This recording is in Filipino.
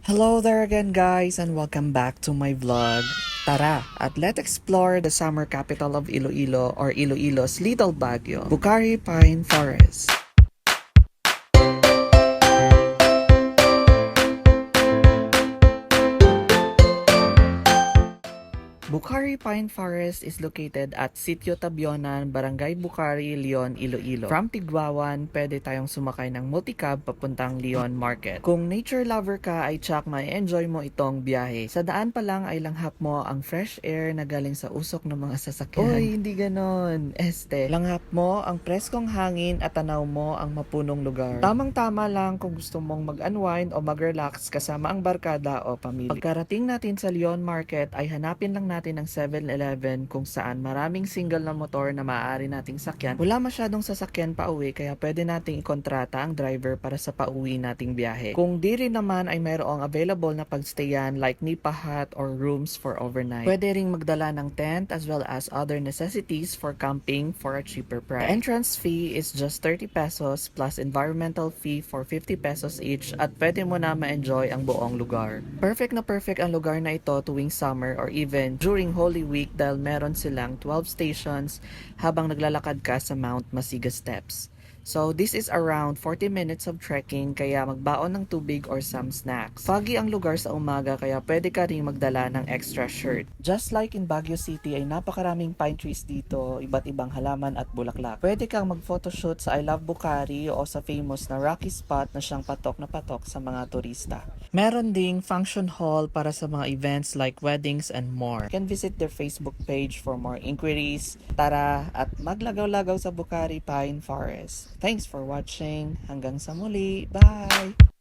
Hello there again guys and welcome back to my vlog. Tara at let's explore the summer capital of Iloilo or Iloilo's Little Baguio, Bucari Pine Forest. Bucari Pine Forest is located at Sitio Tabionan, Barangay Bucari, Leon, Iloilo. From Tigwawan, pwede tayong sumakay ng multicab papuntang Leon Market. Kung nature lover ka ay tsak may enjoy mo itong biyahe. Sa daan pa lang ay langhap mo ang fresh air na galing sa usok ng mga sasakyan. Uy, hindi ganon. Langhap mo ang preskong hangin at tanaw mo ang mapunong lugar. Tamang-tama lang kung gusto mong mag-unwind o mag-relax kasama ang barkada o pamilya. Pagkarating natin sa Leon Market ay hanapin lang natin ng 7-Eleven kung saan maraming single na motor na maaari nating sakyan. Wala masyadong sasakyan pa uwi kaya pwede nating ikontrata ang driver para sa pauwi nating biyahe. Kung di rin naman ay mayroong available na pagstayan like nipa hut or rooms for overnight. Pwede ring magdala ng tent as well as other necessities for camping for a cheaper price. The entrance fee is just 30 pesos plus environmental fee for 50 pesos each at pwede mo na ma-enjoy ang buong lugar. Perfect na perfect ang lugar na ito tuwing summer or even during Holy Week dahil meron silang 12 stations habang naglalakad ka sa Mount Masiga Steps. So this is around 40 minutes of trekking kaya magbaon ng tubig or some snacks. Foggy ang lugar sa umaga kaya pwede ka ring magdala ng extra shirt. Just like in Baguio City ay napakaraming pine trees dito, iba't ibang halaman at bulaklak. Pwede kang mag-photoshoot sa I Love Bucari o sa famous na Rocky Spot na siyang patok na patok sa mga turista. Meron ding function hall para sa mga events like weddings and more. You can visit their Facebook page for more inquiries. Tara at maglagaw-lagaw sa Bucari Pine Forest. Thanks for watching. Hanggang sa muli. Bye!